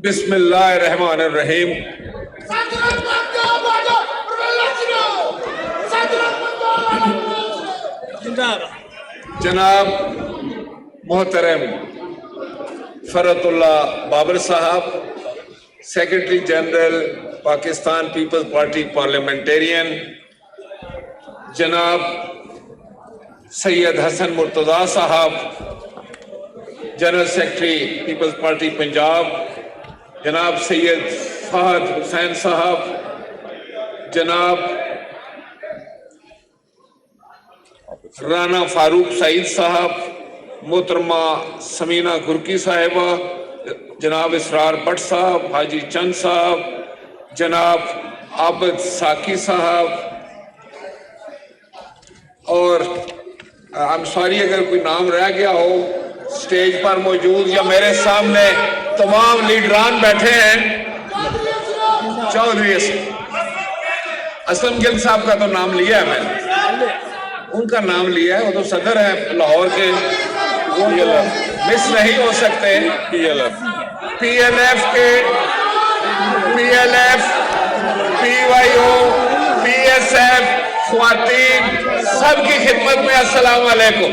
بسم اللہ الرحمن الرحیم۔ جناب محترم فرت اللہ بابر صاحب، سیکرٹری جنرل پاکستان پیپلز پارٹی پارلیمنٹیرین، جناب سید حسن مرتضیٰ صاحب، جنرل سیکرٹری پیپلز پارٹی پنجاب، جناب سید فہد حسین صاحب، جناب رانا فاروق سعید صاحب، محترمہ سمینہ گرکی صاحبہ، جناب اسرار بٹ صاحب، حاجی چند صاحب، جناب عابد ساکی صاحب، اور سوری اگر کوئی نام رہ گیا ہو، سٹیج پر موجود یا میرے سامنے تمام لیڈران بیٹھے ہیں۔ چودھری اسلم گل صاحب کا تو نام لیا ہے میں نے، ان کا نام لیا ہے، وہ تو صدر ہے لاہور کے، وہ مس نہیں ہو سکتے۔ پی ایل ایف کے، پی ایل ایف، پی وائی او، پی ایس ایف خواتین سب کی خدمت میں السلام علیکم۔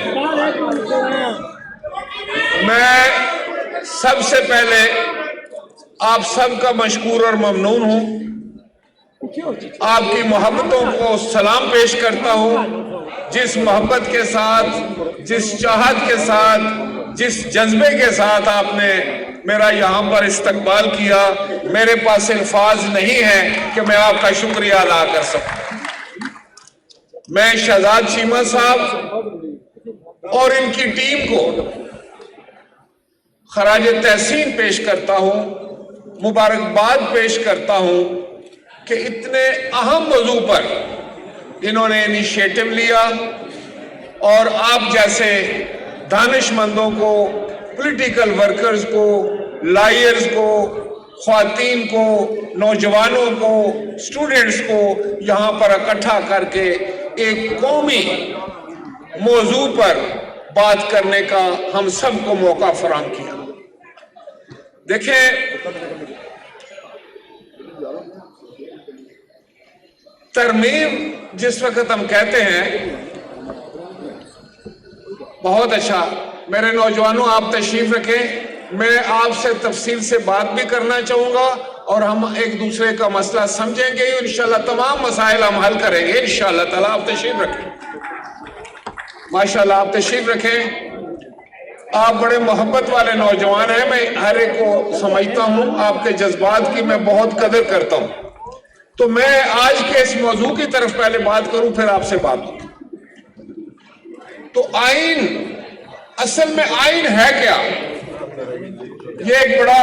میں سب سے پہلے آپ سب کا مشکور اور ممنون ہوں، آپ کی محبتوں کو سلام پیش کرتا ہوں۔ جس محبت کے ساتھ، جس چاہت کے ساتھ، جس جذبے کے ساتھ آپ نے میرا یہاں پر استقبال کیا، میرے پاس الفاظ نہیں ہیں کہ میں آپ کا شکریہ ادا کر سکوں۔ میں شہزاد شیمہ صاحب اور ان کی ٹیم کو خراج تحسین پیش کرتا ہوں، مبارکباد پیش کرتا ہوں کہ اتنے اہم موضوع پر انہوں نے انیشیٹو لیا اور آپ جیسے دانش مندوں کو، پولیٹیکل ورکرز کو، لائرز کو، خواتین کو، نوجوانوں کو، سٹوڈنٹس کو یہاں پر اکٹھا کر کے ایک قومی موضوع پر بات کرنے کا ہم سب کو موقع فراہم کیا۔ دیکھیں، ترمیم جس وقت ہم کہتے ہیں، بہت اچھا، میرے نوجوانوں آپ تشریف رکھیں، میں آپ سے تفصیل سے بات بھی کرنا چاہوں گا اور ہم ایک دوسرے کا مسئلہ سمجھیں گے، انشاءاللہ تمام مسائل ہم حل کریں گے انشاءاللہ تعالیٰ۔ آپ تشریف رکھیں، ماشاءاللہ آپ تشریف رکھیں، آپ بڑے محبت والے نوجوان ہیں، میں ہر ایک کو سمجھتا ہوں، آپ کے جذبات کی میں بہت قدر کرتا ہوں۔ تو میں آج کے اس موضوع کی طرف پہلے بات کروں، پھر آپ سے بات کروں۔ تو آئین، اصل میں آئین ہے کیا؟ یہ ایک بڑا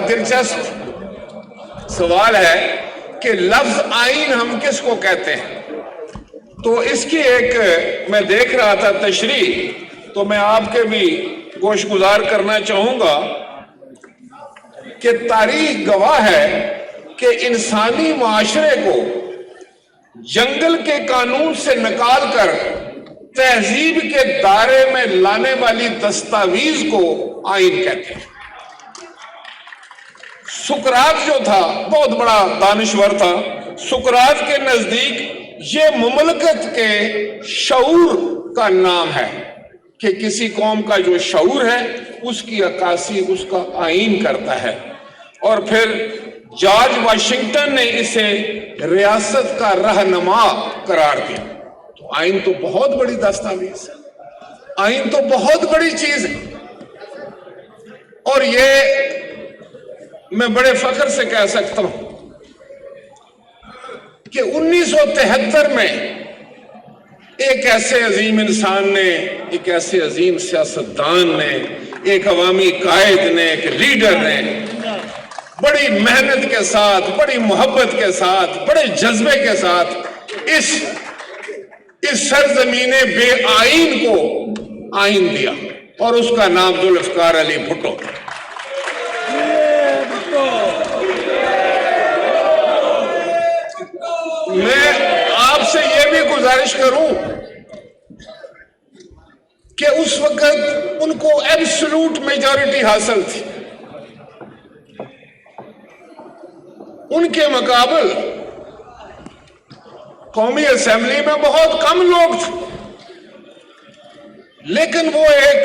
دلچسپ سوال ہے کہ لفظ آئین ہم کس کو کہتے ہیں؟ تو اس کی ایک میں دیکھ رہا تھا تشریح، تو میں آپ کے بھی گوش گزار کرنا چاہوں گا کہ تاریخ گواہ ہے کہ انسانی معاشرے کو جنگل کے قانون سے نکال کر تہذیب کے دائرے میں لانے والی دستاویز کو آئین کہتے ہیں۔ سقراط جو تھا، بہت بڑا دانشور تھا، سقراط کے نزدیک یہ مملکت کے شعور کا نام ہے کہ کسی قوم کا جو شعور ہے اس کی عکاسی اس کا آئین کرتا ہے۔ اور پھر جارج واشنگٹن نے اسے ریاست کا رہنما قرار دیا۔ تو آئین تو بہت بڑی دستاویز ہے، آئین تو بہت بڑی چیز ہے، اور یہ میں بڑے فخر سے کہہ سکتا ہوں کہ 1973 میں ایک ایسے عظیم انسان نے، ایک ایسے عظیم سیاستدان نے، ایک عوامی قائد نے، ایک لیڈر نے بڑی محنت کے ساتھ، بڑی محبت کے ساتھ، بڑے جذبے کے ساتھ اس سرزمین بے آئین کو آئین دیا، اور اس کا نام ذوالفقار علی بھٹو۔ میں آپ سے یہ بھی گزارش کروں کہ اس وقت ان کو ایبسولوٹ میجورٹی حاصل تھی، ان کے مقابل قومی اسمبلی میں بہت کم لوگ تھے، لیکن وہ ایک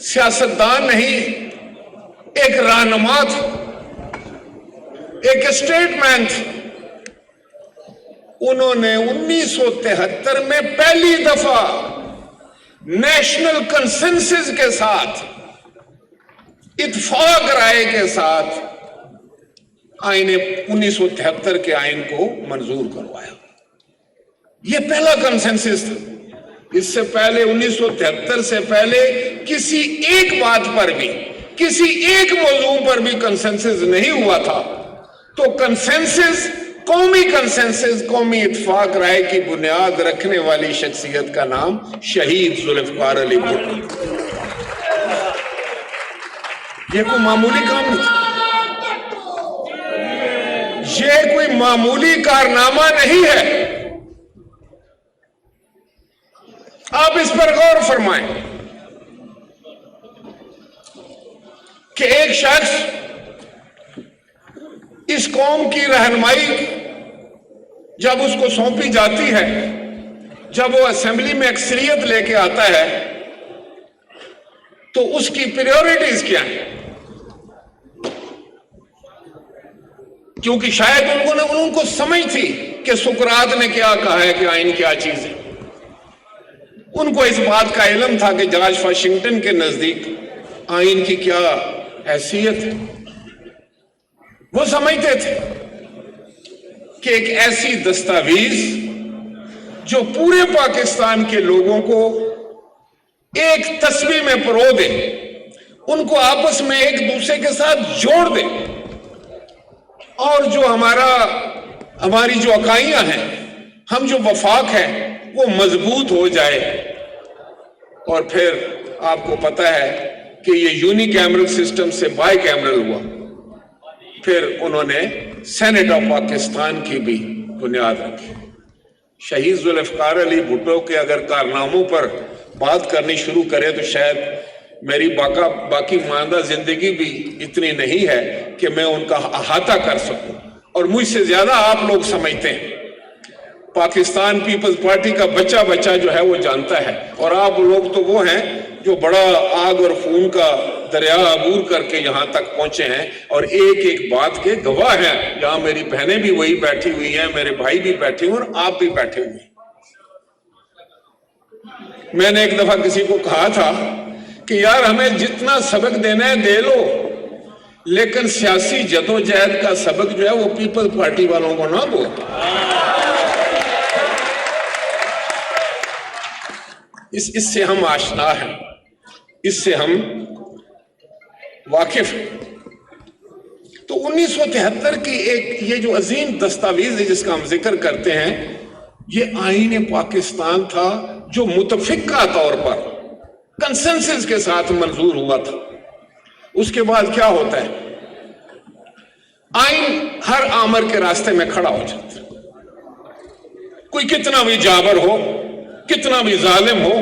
سیاستدان نہیں، ایک رہنما تھے، ایک اسٹیٹ مین تھے۔ انہوں نے 1973 میں پہلی دفعہ نیشنل کنسنسس کے ساتھ، اتفاق رائے کے ساتھ آئین 1973 کے آئین کو منظور کروایا۔ یہ پہلا کنسنسس تھا۔ اس سے پہلے 1973 سے پہلے کسی ایک بات پر بھی، کسی ایک موضوع پر بھی کنسنسس نہیں ہوا تھا۔ تو کنسنسس، قومی اتفاق رائے کی بنیاد رکھنے والی شخصیت کا نام شہید ذوالفقار علی بھٹو۔ یہ کوئی معمولی کام نہیں تھا، یہ کوئی معمولی کارنامہ نہیں ہے۔ آپ اس پر غور فرمائیں کہ ایک شخص اس قوم کی رہنمائی جب اس کو سونپی جاتی ہے، جب وہ اسمبلی میں اکثریت لے کے آتا ہے، تو اس کی پریورٹیز کیا ہیں؟ کیونکہ شاید ان کو سمجھ تھی کہ سقراط نے کیا کہا ہے کہ آئین کیا چیز ہے۔ ان کو اس بات کا علم تھا کہ جارج واشنگٹن کے نزدیک آئین کی کیا حیثیت ہے۔ وہ سمجھتے تھے کہ ایک ایسی دستاویز جو پورے پاکستان کے لوگوں کو ایک تسبیح میں پرو دے، ان کو آپس میں ایک دوسرے کے ساتھ جوڑ دے، اور جو ہماری جو اکائیاں ہیں، ہم جو وفاق ہے، وہ مضبوط ہو جائے۔ اور پھر آپ کو پتہ ہے کہ یہ یونی کیمرل سسٹم سے بائی کیمرل ہوا۔ پھر انہوں نے سینٹ آف پاکستان کی بھی بنیاد رکھی۔ شہید ذوالفقار علی بھٹو کے اگر کارناموں پر بات کرنی شروع کرے تو شاید میری باقی ماندہ زندگی بھی اتنی نہیں ہے کہ میں ان کا احاطہ کر سکوں، اور مجھ سے زیادہ آپ لوگ سمجھتے ہیں۔ پاکستان پیپلز پارٹی کا بچہ جو ہے وہ جانتا ہے، اور آپ لوگ تو وہ ہیں جو بڑا آگ اور خون کا دریا عبور کر کے یہاں تک پہنچے ہیں، اور ایک ایک بات کے گواہ ہیں۔ یہاں میری بہنیں بھی وہی بیٹھی ہوئی ہیں، میرے بھائی بھی بیٹھے ہوئے، اور آپ بھی بیٹھے ہوئے ہیں۔ میں نے ایک دفعہ کسی کو کہا تھا کہ یار ہمیں جتنا سبق دینا ہے دے لو، لیکن سیاسی جدوجہد کا سبق جو ہے وہ پیپلز پارٹی والوں کو نہ دو۔ اس سے ہم آشنا ہیں، اس سے ہم واقف ہیں۔ تو 1973 کی ایک یہ جو عظیم دستاویز ہے جس کا ہم ذکر کرتے ہیں، یہ آئین پاکستان تھا جو متفقہ طور پر کنسنسس کے ساتھ منظور ہوا تھا۔ اس کے بعد کیا ہوتا ہے؟ آئین ہر آمر کے راستے میں کھڑا ہو جاتا ہے۔ کوئی کتنا بھی جابر ہو، کتنا بھی ظالم ہو،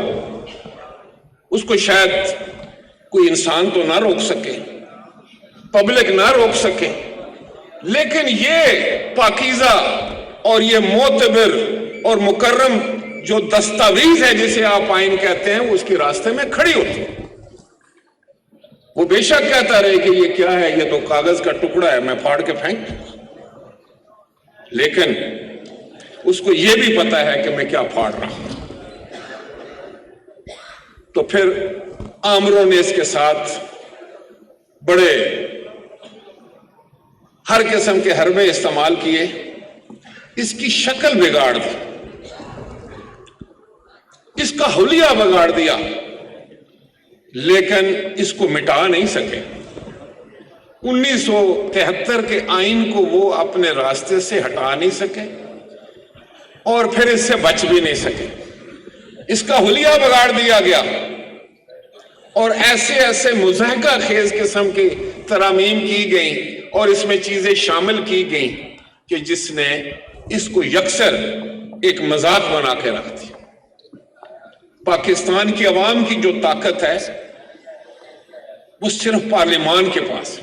اس کو شاید کوئی انسان تو نہ روک سکے، پبلک نہ روک سکے، لیکن یہ پاکیزہ اور یہ معتبر اور مکرم جو دستاویز ہے جسے آپ آئین کہتے ہیں، وہ اس کے راستے میں کھڑی ہوتی ہے۔ وہ بے شک کہتا رہے کہ یہ کیا ہے، یہ تو کاغذ کا ٹکڑا ہے، میں پھاڑ کے پھینک دوں، لیکن اس کو یہ بھی پتا ہے کہ میں کیا پھاڑ رہا ہوں۔ تو پھر آمروں نے اس کے ساتھ بڑے ہر قسم کے حربے استعمال کیے، اس کی شکل بگاڑ دی، اس کا حلیہ بگاڑ دیا، لیکن اس کو مٹا نہیں سکے۔ 1973 کے آئین کو وہ اپنے راستے سے ہٹا نہیں سکے، اور پھر اس سے بچ بھی نہیں سکے۔ اس کا حلیہ بگاڑ دیا گیا، اور ایسے مضحکہ خیز قسم کی ترامیم کی گئیں، اور اس میں چیزیں شامل کی گئیں کہ جس نے اس کو یکسر ایک مذاق بنا کے رکھ دیا۔ پاکستان کی عوام کی جو طاقت ہے وہ صرف پارلیمان کے پاس ہے۔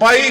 22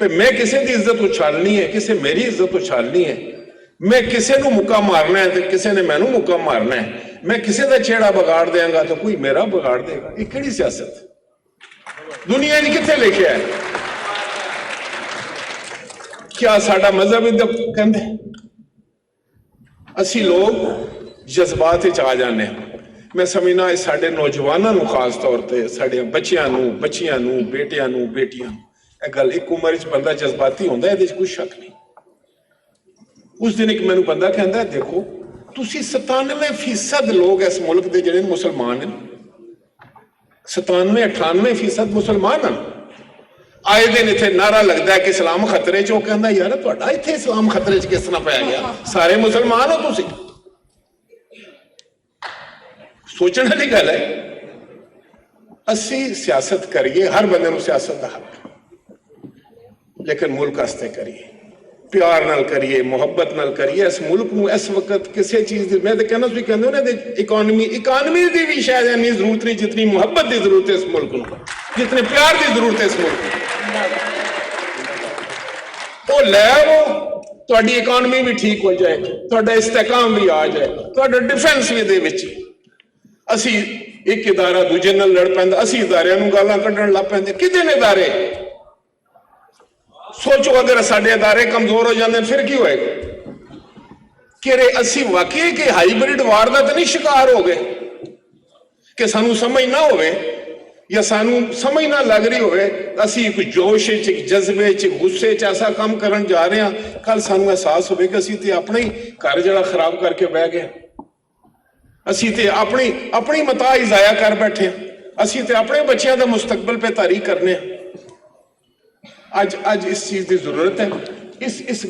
ਤੇ ਮੈਂ ਕਿਸੇ ਦੀ ਇੱਜ਼ਤ ਉਛਾਲਣੀ ਹੈ, ਕਿਸੇ ਮੇਰੀ ਇੱਜ਼ਤ ਉਛਾਲਣੀ ਹੈ, ਮੈਂ ਕਿਸੇ ਨੂੰ ਮੁੱਕਾ ਮਾਰਨਾ ਹੈ ਤੇ ਕਿਸੇ ਨੇ ਮੈਨੂੰ ਮੁੱਕਾ ਮਾਰਨਾ ਹੈ, ਮੈਂ ਕਿਸੇ ਦਾ ਚਿਹਰਾ ਵਿਗਾੜ ਦਿਆਂਗਾ ਤਾਂ ਕੋਈ ਮੇਰਾ ਵਿਗਾੜ ਦੇਗਾ। ਇਹ ਕਿਹੜੀ ਸਿਆਸਤ ਦੁਨੀਆ 'ਚ ਕਿੱਥੇ ਲਿਖਿਆ ਹੈ? ਕਿਆ ਸਾਡਾ ਮਜ਼ਹਬ ਇਹਦਾ ਕਹਿੰਦੇ? ਅਸੀਂ ਲੋਕ ਜਜ਼ਬਾਤ ਵਿੱਚ ਆ ਜਾਂਦੇ ਹਾਂ। ਮੈਂ ਸਮਝਣਾ ਸਾਡੇ ਨੌਜਵਾਨਾਂ ਨੂੰ ਖਾਸ ਤੌਰ ਤੇ, ਸਾਡੇ ਬੱਚਿਆਂ ਨੂੰ, ਬੱਚੀਆਂ ਨੂੰ, ਬੇਟਿਆਂ ਨੂੰ, ਬੇਟੀਆਂ ਨੂੰ ਇਹ ਗੱਲ, ਇੱਕ ਉਮਰ 'ਚ ਬੰਦਾ ਜਜ਼ਬਾਤੀ ਹੁੰਦਾ, ਇਹਦੇ 'ਚ ਕੋਈ ਸ਼ੱਕ ਨਹੀਂ। ਉਸ ਦਿਨ ਇੱਕ ਮੈਨੂੰ ਬੰਦਾ ਕਹਿੰਦਾ, ਦੇਖੋ ਤੁਸੀਂ 97% ਲੋਕ ਇਸ ਮੁਲਕ ਦੇ ਜਿਹੜੇ ਮੁਸਲਮਾਨ ਹਨ, 97-98% ਮੁਸਲਮਾਨ ਹਨ। ਆਏ ਦਿਨ ਇੱਥੇ ਨਾਰਾ ਲੱਗਦਾ ਕਿ ਇਸਲਾਮ ਖਤਰੇ 'ਚ। ਉਹ ਕਹਿੰਦਾ ਯਾਰ ਤੁਹਾਡਾ ਇੱਥੇ ਇਸਲਾਮ ਖਤਰੇ 'ਚ ਕਿਸ ਤਰ੍ਹਾਂ ਪੈ ਗਿਆ? ਸਾਰੇ ਮੁਸਲਮਾਨ ਹੋ ਤੁਸੀਂ। ਸੋਚਣ ਵਾਲੀ ਗੱਲ ਹੈ। ਅਸੀਂ ਸਿਆਸਤ ਕਰੀਏ, ਹਰ ਬੰਦੇ ਨੂੰ ਸਿਆਸਤ ਦਾ ਹੱਕ, ਲੇਕਿਨ ਮੁਲਕ ਵਾਸਤੇ ਕਰੀਏ, ਪਿਆਰ ਨਾਲ ਕਰੀਏ, ਮੁਹੱਬਤ ਨਾਲ ਕਰੀਏ। ਇਸ ਮੁਲਕ ਨੂੰ ਇਸ ਵਕਤ ਕਿਸੇ ਚੀਜ਼ ਦੀ, ਮੈਂ ਤਾਂ ਕਹਿੰਦਾ ਤੁਸੀਂ ਕਹਿੰਦੇ ਹੋ ਨਾ, ਇਕਾਨਮੀ ਦੀ ਵੀ ਸ਼ਾਇਦ ਇੰਨੀ ਜ਼ਰੂਰਤ ਨਹੀਂ ਜਿਤਨੀ ਮੁਹੱਬਤ ਦੀ ਜ਼ਰੂਰਤ ਹੈ ਇਸ ਮੁਲਕ ਨੂੰ, ਜਿਤਨੇ ਪਿਆਰ ਦੀ ਜ਼ਰੂਰਤ ਹੈ ਇਸ ਮੁਲਕ ਨੂੰ। ਉਹ ਲੈ ਆਵੋ, ਤੁਹਾਡੀ ਇਕਾਨਮੀ ਵੀ ਠੀਕ ਹੋ ਜਾਏ, ਤੁਹਾਡਾ ਇਸਤਹਿਕਾਮ ਵੀ ਆ ਜਾਏ, ਤੁਹਾਡਾ ਡਿਫੈਂਸ ਵੀ ਇਹਦੇ ਵਿੱਚ। ਅਸੀਂ ਇੱਕ ਇਦਾਰਾ ਦੂਜੇ ਨਾਲ ਲੜ ਪੈਂਦਾ, ਅਸੀਂ ਇਦਾਰਿਆਂ ਨੂੰ ਗਾਲਾਂ ਕੱਢਣ ਲੱਗ ਪੈਂਦੇ। ਕਿਹਦੇ ਨੇ ਇਦਾਰੇ? ਸੋਚੋ ਅਗਰ ਸਾਡੇ ਇਦਾਰੇ ਕਮਜ਼ੋਰ ਹੋ ਜਾਂਦੇ ਫਿਰ ਕੀ ਹੋਏਗਾ? ਕਿ ਅਸੀਂ ਵਾਕਈ ਕਿ ਹਾਈਬ੍ਰਿਡ ਵਾਰ ਦਾ ਤਾਂ ਨਹੀਂ ਸ਼ਿਕਾਰ ਹੋ ਗਏ ਕਿ ਸਾਨੂੰ ਸਮਝ ਨਾ ਹੋਵੇ ਜਾਂ ਸਾਨੂੰ ਸਮਝ ਨਾ ਲੱਗ ਰਹੀ ਹੋਵੇ, ਅਸੀਂ ਇੱਕ ਜੋਸ਼ 'ਚ, ਇੱਕ ਜਜ਼ਬੇ 'ਚ, ਗੁੱਸੇ 'ਚ ਐਸਾ ਕੰਮ ਕਰਨ ਜਾ ਰਹੇ ਹਾਂ, ਕੱਲ ਸਾਨੂੰ ਅਹਿਸਾਸ ਹੋਵੇ ਕਿ ਅਸੀਂ ਤੇ ਆਪਣਾ ਹੀ ਘਰ ਜਿਹੜਾ ਖਰਾਬ ਕਰਕੇ ਬਹਿ ਗਏ, ਅਸੀਂ ਤੇ ਆਪਣੀ ਮਤਾਂ ਹੀ ਜ਼ਾਇਆ ਕਰ ਬੈਠੇ, ਅਸੀਂ ਤੇ ਆਪਣੇ ਬੱਚਿਆਂ ਦਾ ਮੁਸਤਕਬਲ ਪੇ ਤਾਰੀਖ ਕਰਨੇ। ਅੱਜ ਇਸ ਚੀਜ਼ ਦੀ ਜ਼ਰੂਰਤ ਹੈ। ਇਸ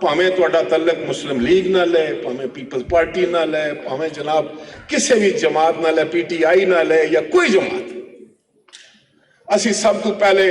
ਭਾਵੇਂ ਤੁਹਾਡਾ ਤਲਕ ਮੁਸਲਿਮ ਲੀਗ ਨਾਲ ਹੈ, ਭਾਵੇਂ ਪੀਪਲਜ਼ ਪਾਰਟੀ ਨਾਲ ਹੈ, ਭਾਵੇਂ ਜਨਾਬ ਕਿਸੇ ਵੀ ਜਮਾਤ ਨਾਲ ਹੈ, PTI ਨਾਲ ਹੈ ਜਾਂ ਕੋਈ ਜਮਾਤ, ਅਸੀਂ ਸਭ ਤੋਂ ਪਹਿਲੇ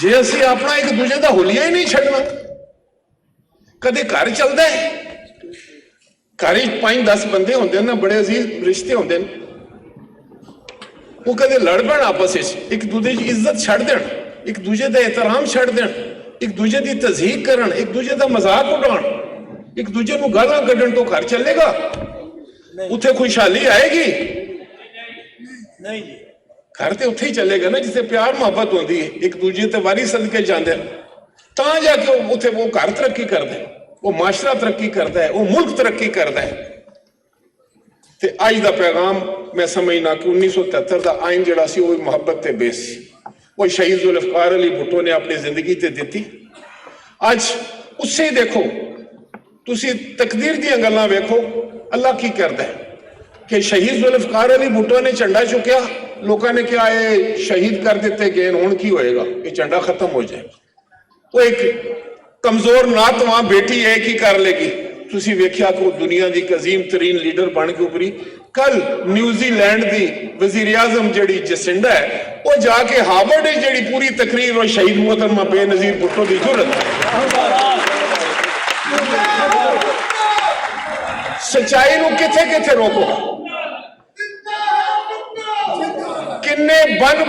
ਜੇ ਅਸੀਂ ਆਪਣਾ ਇੱਕ ਦੂਜੇ ਦਾ ਹੁਲੀਆ ਹੀ ਨਹੀਂ ਛੱਡਣਾ। ਕਦੇ ਘਰ ਚੱਲਦਾ ਹੈ, ਘਰ 'ਚ 5-10 ਬੰਦੇ ਹੁੰਦੇ ਨੇ, ਬੜੇ ਅਜ਼ੀਜ਼ ਰਿਸ਼ਤੇ ਹੁੰਦੇ ਨੇ, ਉਹ ਕਦੇ ਲੜ ਪੈਣ ਆਪਸ ਵਿੱਚ, ਇੱਕ ਦੂਜੇ ਦੀ ਇੱਜ਼ਤ ਛੱਡ ਦੇਣ, ਇੱਕ ਦੂਜੇ ਦਾ ਇਹਤਰਾਮ ਛੱਡ ਦੇਣ, ਇੱਕ ਦੂਜੇ ਦੀ ਤਜ਼ਹੀਕ ਕਰਨ, ਇੱਕ ਦੂਜੇ ਦਾ ਮਜ਼ਾਕ ਉਡਾਉਣ, ਇੱਕ ਦੂਜੇ ਨੂੰ ਗਾਲਾਂ ਕੱਢਣ ਤੋਂ ਘਰ ਚੱਲੇਗਾ? ਉੱਥੇ ਖੁਸ਼ਹਾਲੀ ਆਏਗੀ? ਨਹੀਂ ਜੀ। ਘਰ ਤੇ ਉੱਥੇ ਹੀ ਚੱਲੇਗਾ ਨਾ ਜਿੱਥੇ ਪਿਆਰ ਮੁਹੱਬਤ ਹੁੰਦੀ ਹੈ, ਇੱਕ ਦੂਜੇ ਤੇ ਵਾਰੀ ਸਦਕੇ ਜਾਂਦੇ ਤਾਂ ਜਾ ਕੇ ਉੱਥੇ ਉਹ ਘਰ ਤਰੱਕੀ ਕਰਦਾ ਹੈ, ਉਹ ਮਾਸ਼ਰਾ ਤਰੱਕੀ ਕਰਦਾ ਹੈ, ਉਹ ਮੁਲਕ ਤਰੱਕੀ ਕਰਦਾ ਹੈ। ਤੇ ਅੱਜ ਦਾ ਪੈਗਾਮ ਮੈਂ ਸਮਝਣਾ ਕਿ 1973 ਦਾ ਆਇਨ ਜਿਹੜਾ ਸੀ ਉਹ ਮੁਹੱਬਤ ਤੇ ਬੇਸ ਸੀ। ਉਹ ਸ਼ਹੀਦ ਜ਼ੁਲਫਕਾਰ ਅਲੀ ਭੁੱਟੋ ਨੇ ਆਪਣੀ ਜ਼ਿੰਦਗੀ ਤੇ ਦਿੱਤੀ। ਅੱਜ ਉਸੇ ਦੇਖੋ, ਤੁਸੀਂ ਤਕਦੀਰ ਦੀਆਂ ਗੱਲਾਂ ਵੇਖੋ, ਅੱਲਾ ਕੀ ਕਰਦਾ ਹੈ ਕਿ ਸ਼ਹੀਦ ਜ਼ੁਲਫਕਾਰ ਅਲੀ ਭੁੱਟੋ ਨੇ ਝੰਡਾ ਚੁੱਕਿਆ, ਲੋਕਾਂ ਨੇ ਕਿਹਾ ਇਹ ਸ਼ਹੀਦ ਕਰ ਦਿੱਤੇ ਗਏ, ਹੁਣ ਕੀ ਹੋਏਗਾ? ਇਹ ਝੰਡਾ ਖਤਮ ਹੋ ਜਾਏਗਾ। ਉਹ ਇੱਕ ਕਮਜ਼ੋਰ ਨਾਤਵਾਂ ਬੇਟੀ ਹੈ, ਕੀ ਕਰ ਲੇਗੀ? ਤੁਸੀਂ ਵੇਖਿਆ ਕਿ ਉਹ ਦੁਨੀਆ ਦੀ ਇੱਕ ਅਜ਼ੀਮ ਤਰੀਨ ਲੀਡਰ ਬਣ ਕੇ ਉਭਰੀ। ਕੱਲ ਨਿਊਜ਼ੀਲੈਂਡ ਦੀ ਵਜ਼ੀਰ ਆਜ਼ਮ ਜਿਹੜੀ ਜਸਿੰਡਾ ਹੈ, ਉਹ ਜਾ ਕੇ ਹਾਰਵਰਡ ਦੀ ਜਿਹੜੀ ਪੂਰੀ ਤਕਰੀਰ ਉਹ ਸ਼ਹੀਦ ਮੁਹਤਰਮਾ ਬੇਨਜ਼ੀਰ ਭੁੱਟੋ ਦੀ ਜ਼ੁਰਤ ਸੱਚਾਈ ਨੂੰ ਕਿੱਥੇ ਰੋਕੋਗੇ? ਕਿੰਨੇ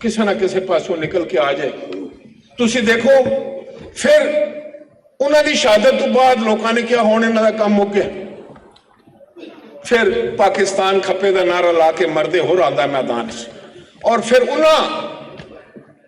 ਕਿਸੇ ਨਾ ਕਿਸੇ ਪਾਸੋਂ ਨਿਕਲ ਕੇ ਆ ਜਾਏ। ਤੁਸੀਂ ਦੇਖੋ ਫਿਰ ਉਹਨਾਂ ਦੀ ਸ਼ਹਾਦਤ ਤੋਂ ਬਾਅਦ ਲੋਕਾਂ ਨੇ ਕਿਹਾ ਹੁਣ ਇਹਨਾਂ ਦਾ ਕੰਮ ਮੁੱਕ ਗਿਆ। ਫਿਰ ਪਾਕਿਸਤਾਨ ਖੱਪੇ ਦਾ ਨਾਰਾ ਲਾ ਕੇ ਮਰਦੇ ਹੋ ਆਂਦਾ ਮੈਦਾਨ 'ਚ। ਔਰ ਫਿਰ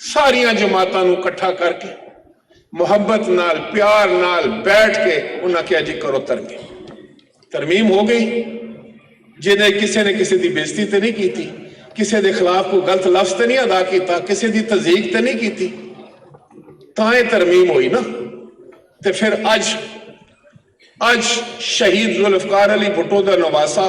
ਸਾਰੀਆਂ ਜਮਾਤਾਂ ਨੂੰ ਇਕੱਠਾ ਕਰਕੇ ਮੁਹੱਬਤ ਨਾਲ, ਪਿਆਰ ਨਾਲ ਬੈਠ ਕੇ ਉਹਨਾਂ ਕਿਹਾ ਜੀ ਕਰੋ ਤਰਮੀਮ ਹੋ ਗਈ। ਜਿਹਨੇ ਕਿਸੇ ਨੇ ਕਿਸੇ ਦੀ ਬੇਇੱਜ਼ਤੀ ਤੇ ਨਹੀਂ ਕੀਤੀ, ਕਿਸੇ ਦੇ ਖਿਲਾਫ ਕੋਈ ਗਲਤ ਲਫ਼ਜ਼ ਤੇ ਨਹੀਂ ਅਦਾ ਕੀਤਾ, ਕਿਸੇ ਦੀ ਤਜ਼ਹੀਕ ਤੇ ਨਹੀਂ ਕੀਤੀ, ਤਾਂ ਇਹ ਤਰਮੀਮ ਹੋਈ ਨਾ। ਤੇ ਫਿਰ ਅੱਜ ਸ਼ਹੀਦ ਜ਼ੁਲਫਕਾਰ ਅਲੀ ਭੁੱਟੋ ਦਾ ਨਵਾਸਾ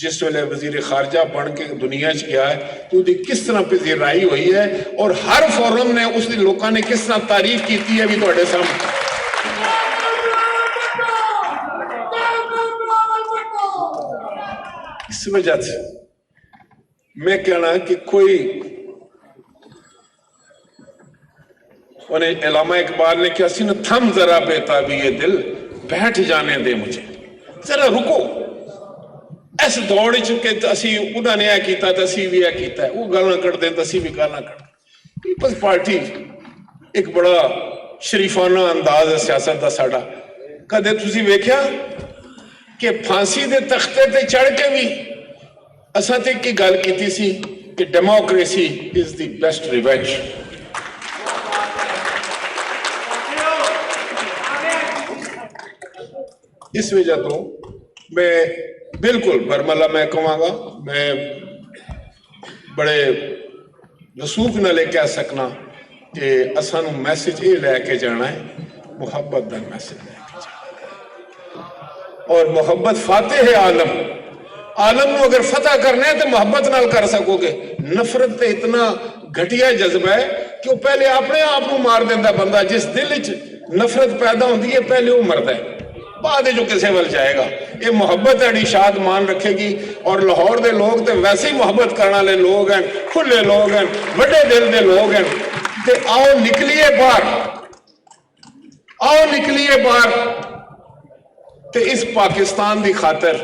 جس ویلے وزیر خارجہ بن کے دنیا چ گیا ہے تو دی کس طرح پذیرائی ہوئی ہے اور ہر فورم نے اس دی لوکاں نے کس طرح تعریف کیتی ہے بھی تواڈے سامنے. اس وجہ سے میں کہنا کہ کوئی انہیں علامہ اقبال نے کیا سی نا تھم ذرا بے تابی یہ دل بیٹھ جانے دے مجھے ذرا رکو ایس دوڑ چکے اسی انہوں نے یہ کیتا تو اسی بھی یہ کیتا ہے وہ گالاں کٹ دیں تو اسی بھی گالاں کٹ. پیپلز پارٹی ایک بڑا شریفانہ انداز ہے سیاست دا ساڈا. کدے تسی ویکھیا کہ پھانسی دے تختے تے چڑھ کے بھی اساں تے کی گل کیتی سی کہ democracy is the best revenge. اس وجہ تو میں بالکل برملا میں کہوں گا میں بڑے رسوخ نہ لے کہہ سکنا کہ اساں میسج یہ لے کے جانا ہے محبت دا میسج لے کے جانا اور محبت فاتح عالم عالم نو اگر فتح کرنا ہے تو محبت نال کر سکو گے. نفرت تے اتنا گھٹیا جذبہ ہے کہ وہ پہلے اپنے آپ کو مار دینا بندہ. جس دل وچ نفرت پیدا ہوتی ہے پہلے وہ مردا ہے بعد جو کسے ول جائے گا. یہ محبت اڑی شاد مان رکھے گی اور لاہور دے لوگ تے ویسے ہی محبت کرنے والے لوگ ہیں کھلے لوگ ہیں بڑے دل دے لوگ ہیں. تے آؤ نکلیے باہر آؤ نکلیے باہر تے اس پاکستان دی خاطر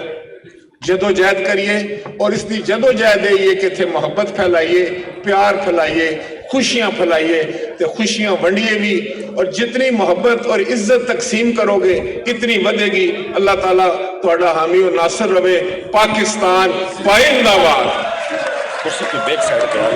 جدوجہد کریے اور اس دی جدوجہد یہ کہ تھے محبت پھیلائیے پیار پھیلائیے خوشیاں پھیلائیے تے خوشیاں ونڈیے بھی اور جتنی محبت اور عزت تقسیم کرو گے اتنی ودے گی. اللہ تعالیٰ تہاڈا حامی و ناصر رہے. پاکستان پائندہ باد. کرسی کی بیک سائڈ پہ آ